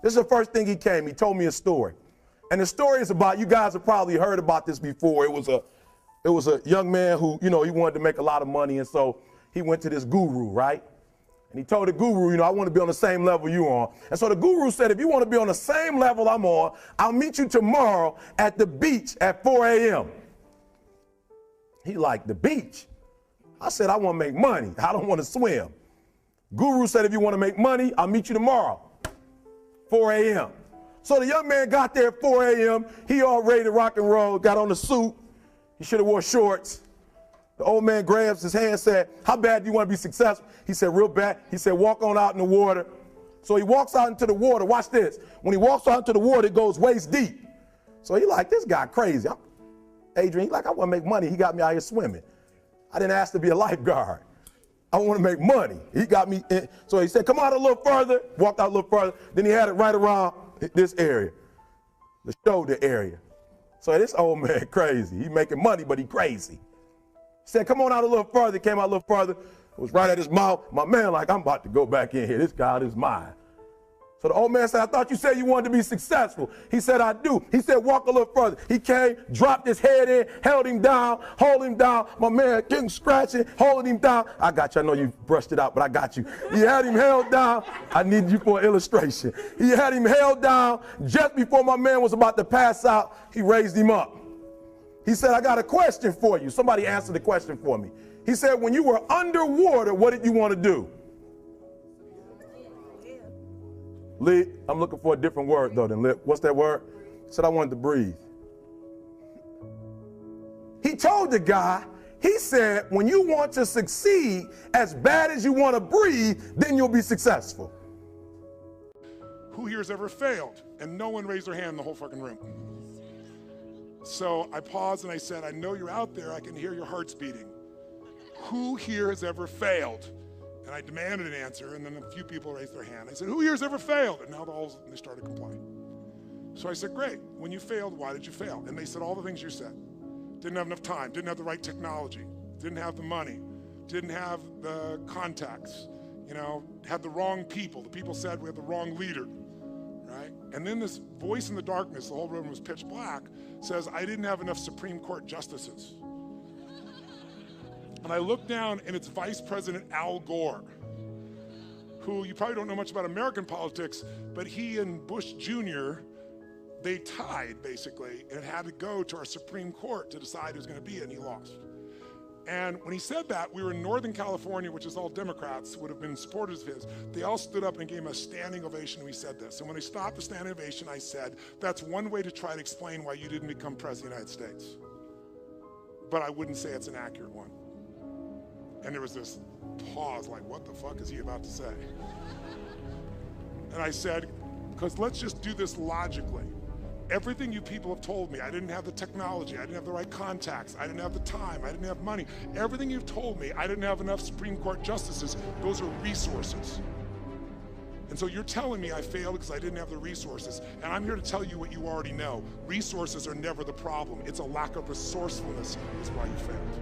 This is the first thing he came. He told me a story. And the story is about, you guys have probably heard about this before. It was a young man who, he wanted to make a lot of money, and so he went to this guru, right? And he told the guru, I want to be on the same level you on. And so the guru said, if you want to be on the same level I'm on, I'll meet you tomorrow at the beach at 4 a.m. He like, the beach? I said, I want to make money. I don't want to swim. Guru said, if you want to make money, I'll meet you tomorrow, 4 a.m. So the young man got there at 4 a.m. He all ready to rock and roll, got on the suit. He should have wore shorts. The old man grabs his hand and said, how bad do you want to be successful? He said, real bad. He said, walk on out in the water. So he walks out into the water. Watch this. When he walks out into the water, it goes waist deep. So he like, this guy crazy. Adrian, he like, I want to make money. He got me out here swimming. I didn't ask to be a lifeguard. I want to make money. He got me in. So he said, come out a little further. Walked out a little further. Then he had it right around this area, the shoulder area. So this old man crazy. He making money, but he crazy. He said, come on out a little further. Came out a little further. It was right at his mouth. My man like, I'm about to go back in here. This guy is mine. So the old man said, I thought you said you wanted to be successful. He said, I do. He said, walk a little further. He came, dropped his head in, held him down, hold him down. My man getting scratching, holding him down. I got you. I know you brushed it out, but I got you. He had him held down. I need you for an illustration. He had him held down. Just before my man was about to pass out, he raised him up. He said, I got a question for you. Somebody answer the question for me. He said, when you were underwater, what did you want to do? Lee, I'm looking for a different word though than lip. What's that word? He said, I wanted to breathe. He told the guy, he said, when you want to succeed as bad as you want to breathe, then you'll be successful. Who here has ever failed? And no one raised their hand in the whole fucking room. So I paused and I said, I know you're out there. I can hear your hearts beating. Who here has ever failed? And I demanded an answer, and then a few people raised their hand. I said, who here has ever failed? And now they started complying. So I said, great. When you failed, why did you fail? And they said all the things you said. Didn't have enough time, didn't have the right technology, didn't have the money, didn't have the contacts, had the wrong people. The people said we had the wrong leader, right? And then this voice in the darkness, the whole room was pitch black, says, I didn't have enough Supreme Court justices. And I look down, and it's Vice President Al Gore, who you probably don't know much about American politics, but he and Bush Jr., they tied, basically, and had to go to our Supreme Court to decide who's going to be it, and he lost. And when he said that, we were in Northern California, which is all Democrats, would have been supporters of his. They all stood up and gave him a standing ovation when he said this. And when they stopped the standing ovation, I said, that's one way to try to explain why you didn't become president of the United States. But I wouldn't say it's an accurate one. And there was this pause, like, what the fuck is he about to say? And I said, because let's just do this logically. Everything you people have told me, I didn't have the technology, I didn't have the right contacts, I didn't have the time, I didn't have money. Everything you've told me, I didn't have enough Supreme Court justices. Those are resources. And so you're telling me I failed because I didn't have the resources. And I'm here to tell you what you already know. Resources are never the problem. It's a lack of resourcefulness is why you failed.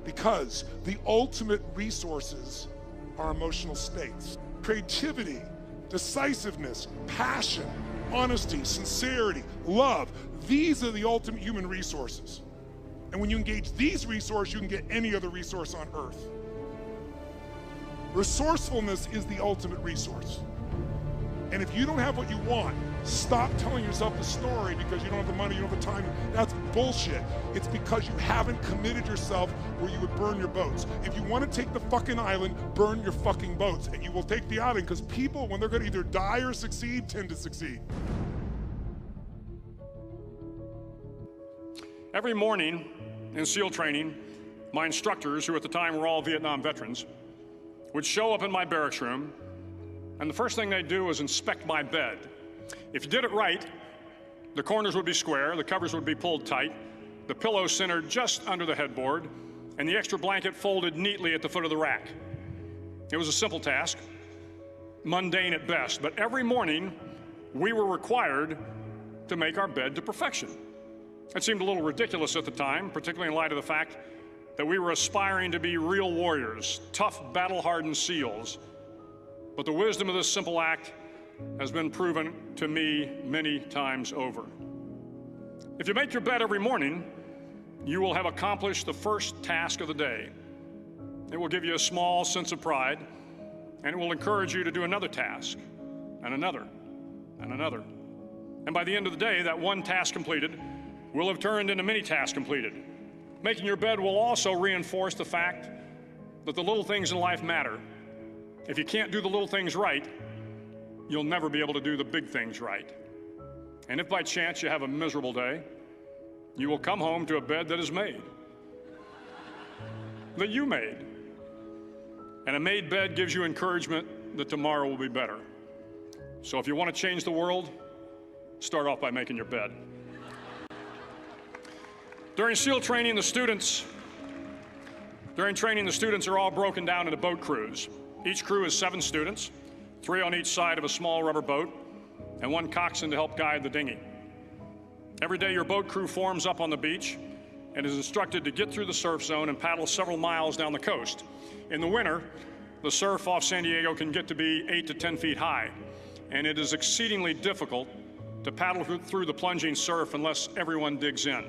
Because the ultimate resources are emotional states. Creativity, decisiveness, passion, honesty, sincerity, love. These are the ultimate human resources. And when you engage these resources, you can get any other resource on earth. Resourcefulness is the ultimate resource. And if you don't have what you want, stop telling yourself the story because you don't have the money, you don't have the time. That's bullshit. It's because you haven't committed yourself where you would burn your boats. If you want to take the fucking island, burn your fucking boats. And you will take the island because people, when they're going to either die or succeed, tend to succeed. Every morning in SEAL training, my instructors, who at the time were all Vietnam veterans, would show up in my barracks room, and the first thing they'd do was inspect my bed. If you did it right, the corners would be square, the covers would be pulled tight, the pillow centered just under the headboard, and the extra blanket folded neatly at the foot of the rack. It was a simple task, mundane at best, but every morning we were required to make our bed to perfection. It seemed a little ridiculous at the time, particularly in light of the fact that we were aspiring to be real warriors, tough, battle-hardened SEALs. But the wisdom of this simple act has been proven to me many times over. If you make your bed every morning, you will have accomplished the first task of the day. It will give you a small sense of pride, and it will encourage you to do another task, and another, and another. And by the end of the day, that one task completed will have turned into many tasks completed. Making your bed will also reinforce the fact that the little things in life matter. If you can't do the little things right, you'll never be able to do the big things right. And if by chance you have a miserable day, you will come home to a bed that is made, that you made. And a made bed gives you encouragement that tomorrow will be better. So if you want to change the world, start off by making your bed. During SEAL training, the students are all broken down into boat crews. Each crew is 7 students, 3 on each side of a small rubber boat, and 1 coxswain to help guide the dinghy. Every day, your boat crew forms up on the beach and is instructed to get through the surf zone and paddle several miles down the coast. In the winter, the surf off San Diego can get to be 8 to 10 feet high, and it is exceedingly difficult to paddle through the plunging surf unless everyone digs in.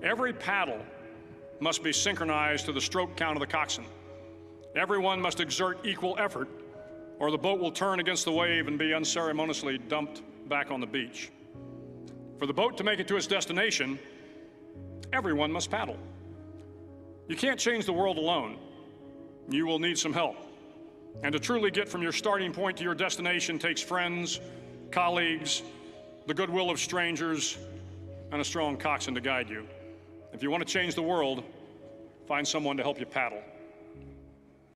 Every paddle must be synchronized to the stroke count of the coxswain. Everyone must exert equal effort, or the boat will turn against the wave and be unceremoniously dumped back on the beach. For the boat to make it to its destination, everyone must paddle. You can't change the world alone. You will need some help. And to truly get from your starting point to your destination takes friends, colleagues, the goodwill of strangers, and a strong coxswain to guide you. If you want to change the world, find someone to help you paddle.